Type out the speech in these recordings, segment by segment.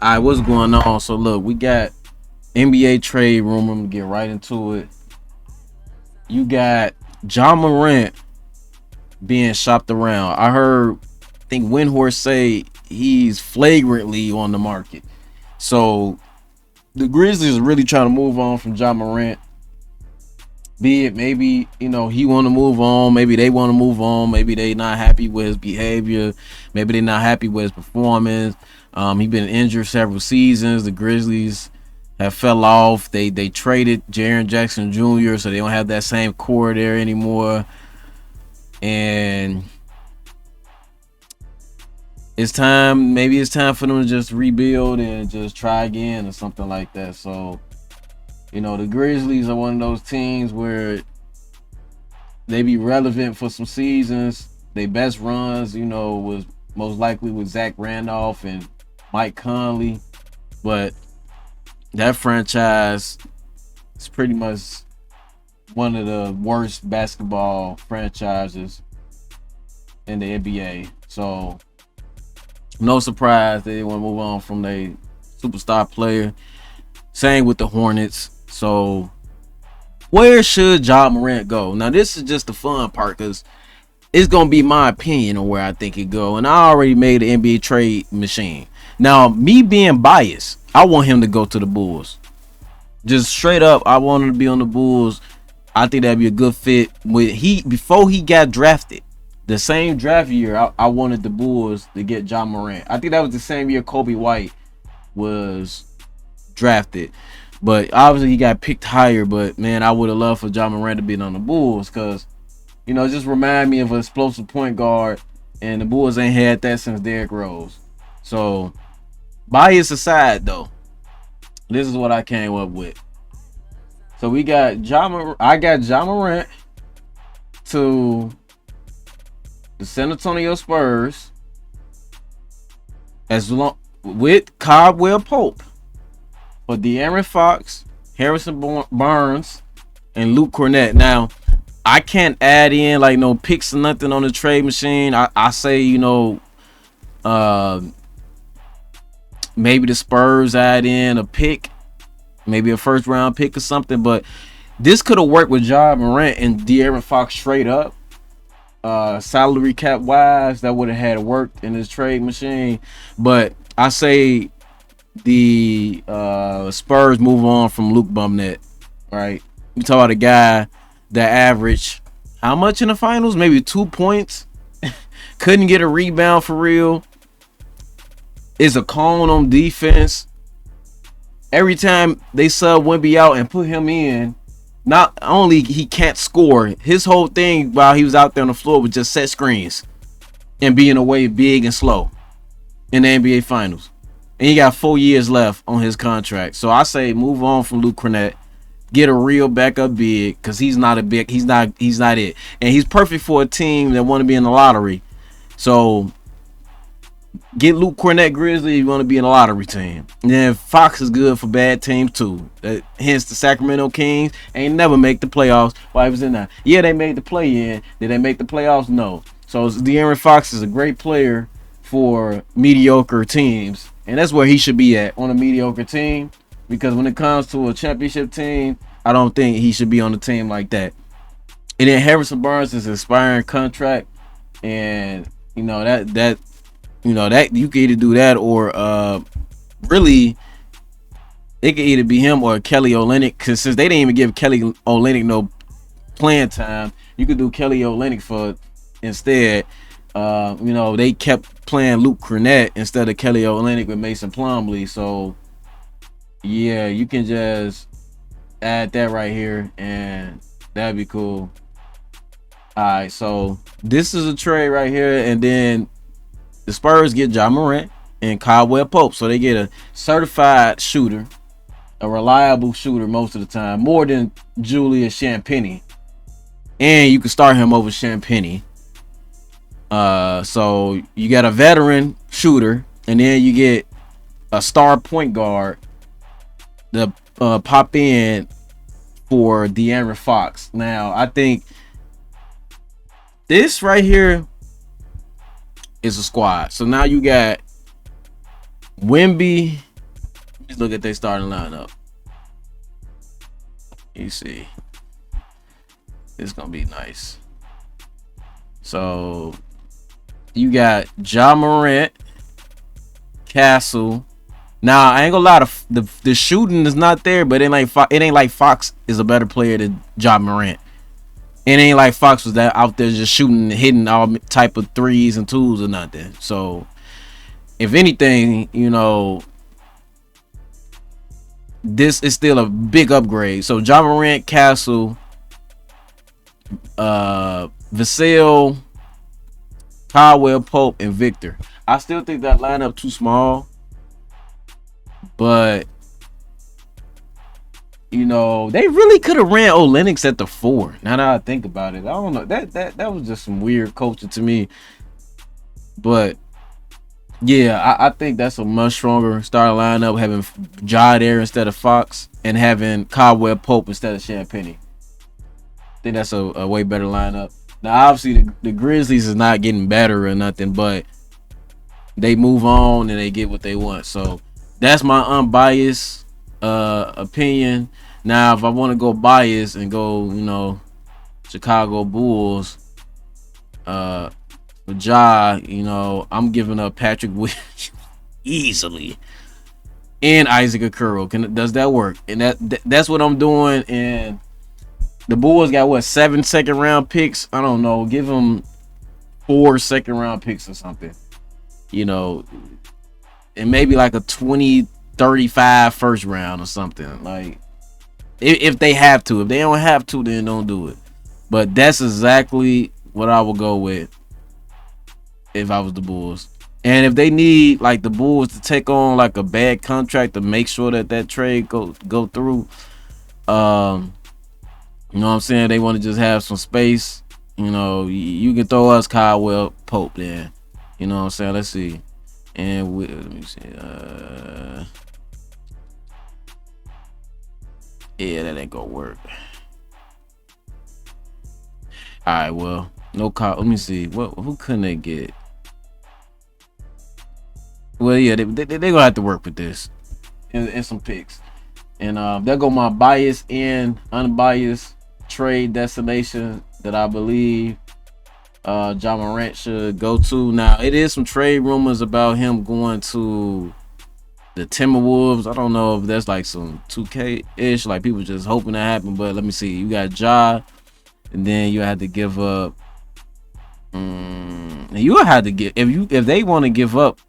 All right, what's going on? So look, we got NBA trade rumor. I'm gonna get right into it. You got Ja Morant being shopped around. I think Windhorse say he's flagrantly on the market. So the Grizzlies are really trying to move on from Ja Morant. Be it maybe he want to move on, maybe they want to move on, maybe they not happy with his behavior, maybe they not happy with his performance. He been injured several seasons. The Grizzlies have fell off. They traded Jaren Jackson Jr. so they don't have that same core there anymore, and it's time for them to just rebuild and just try again or something like that. So the Grizzlies are one of those teams where they be relevant for some seasons. Their best runs, was most likely with Zach Randolph and Mike Conley. But that franchise is pretty much one of the worst basketball franchises in the NBA. So no surprise they want to move on from their superstar player. Same with the Hornets. So where should Ja Morant go? Now this is just the fun part because it's gonna be my opinion on where I think it go, and I already made an NBA trade machine. Now me being biased, I want him to go to the Bulls. Just straight up, I want him to be on the Bulls. I think that'd be a good fit. Before he got drafted, the same draft year, I wanted the Bulls to get Ja Morant. I think that was the same year Kobe White was drafted. But obviously he got picked higher. But man, I would have loved for Ja Morant to be on the Bulls because, it just remind me of an explosive point guard, and the Bulls ain't had that since Derrick Rose. So bias aside, though, this is what I came up with. So we got I got Ja Morant to the San Antonio Spurs with Caldwell Pope for De'Aaron Fox, Harrison Barnes, and Luke Cornett. Now, I can't add in like no picks or nothing on the trade machine. I say, maybe the Spurs add in a pick, maybe a first round pick or something. But this could have worked with Ja Morant and De'Aaron Fox straight up. Salary cap wise, that would have had worked in this trade machine. But I say the Spurs move on from Luke Bumnet, right? We talk about a guy that averaged how much in the finals? Maybe 2 points. Couldn't get a rebound for real. Is a cone on defense. Every time they sub Wemby out and put him in, not only he can't score, his whole thing while he was out there on the floor was just set screens and being away big and slow in the NBA Finals. And he got 4 years left on his contract. So I say move on from Luke Cornett. Get a real backup big because he's not it. And he's perfect for a team that want to be in the lottery. So get Luke Cornett Grizzly if you want to be in a lottery team. And then Fox is good for bad teams too. Hence the Sacramento Kings ain't never make the playoffs while he was in there. Yeah, they made the play-in. Did they make the playoffs? No. So De'Aaron Fox is a great player for mediocre teams. And that's where he should be at, on a mediocre team. Because when it comes to a championship team, I don't think he should be on a team like that. And then Harrison Barnes is an expiring contract. And, that you could either do that or really it could either be him or Kelly Olynyk, because since they didn't even give Kelly Olynyk no playing time, you could do Kelly Olynyk for instead. They kept playing Luke Cornett instead of Kelly Olynyk with Mason Plumlee. So yeah, you can just add that right here and that'd be cool. Alright, so this is a trade right here, and then the Spurs get Ja Morant and Caldwell Pope. So they get a certified shooter, a reliable shooter most of the time, more than Julius Champagnie. And you can start him over Champagnie. So you got a veteran shooter, and then you get a star point guard to pop in for De'Aaron Fox. Now, I think this right here is a squad. So now you got Wemby, Let's look at their starting lineup. You see, it's gonna be nice. So you got Ja Morant, Castle. Now I ain't gonna lie, the shooting is not there, but it ain't like Fox is a better player than Ja Morant. It ain't like Fox was that out there just shooting, hitting all type of threes and twos or nothing. So if anything, this is still a big upgrade. So Ja Morant, Castle, Vassell, Caldwell Pope, and Victor. I still think that lineup too small, but they really could have ran Olynyk at the 4. Now that I think about it, I don't know. That was just some weird coaching to me. But yeah, I think that's a much stronger starting lineup, having Ja there instead of Fox and having Caldwell Pope instead of Champagnie. I think that's a way better lineup. Now, obviously, the Grizzlies is not getting better or nothing, but they move on and they get what they want. So that's my unbiased opinion. Now, if I want to go biased and go, Chicago Bulls, with Ja, I'm giving up Patrick Williams easily and Isaac Okoro. Does that work? And that's what I'm doing. And the Bulls got 7 second-round picks? I don't know. Give them 4 second-round picks or something. And maybe like a 20-35 first round or something. Like, if they have to. If they don't have to, then don't do it. But that's exactly what I would go with if I was the Bulls. And if they need like the Bulls to take on like a bad contract to make sure that trade go through, you know what I'm saying? They want to just have some space. You can throw us Caldwell Pope then. You know what I'm saying? Let's see. And let me see. Yeah, that ain't gonna work. All right, well, no call. Let me see. Who couldn't they get? Well, yeah, they gonna have to work with this and some picks. And there go my biased and unbiased trade destination that I believe Ja Morant should go to. Now, it is some trade rumors about him going to the Timberwolves. I don't know if that's like some 2K-ish, like people just hoping that happen. But let me see. You got Ja, and then you had to give up. You had to get if they want to give up.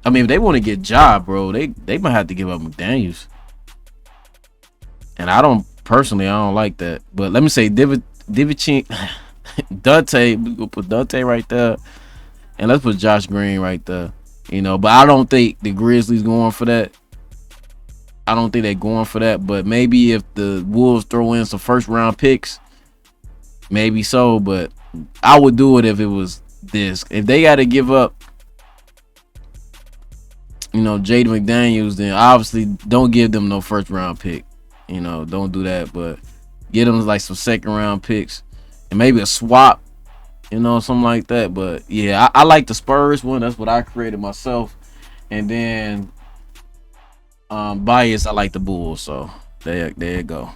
I mean, if they want to get Ja, bro, they might have to give up McDaniels. And I don't like that. But let me say Divichin, Dante. We'll put Dante right there, and let's put Josh Green right there. But I don't think the Grizzlies going for that. I don't think they're going for that. But maybe if the Wolves throw in some first round picks, maybe so. But I would do it if it was this. If they got to give up, Jaden McDaniels, then obviously don't give them no first round pick. Don't do that. But get them like some second round picks and maybe a swap. Something like that. But yeah, I like the Spurs one. That's what I created myself. And then bias, I like the Bulls. So there you go.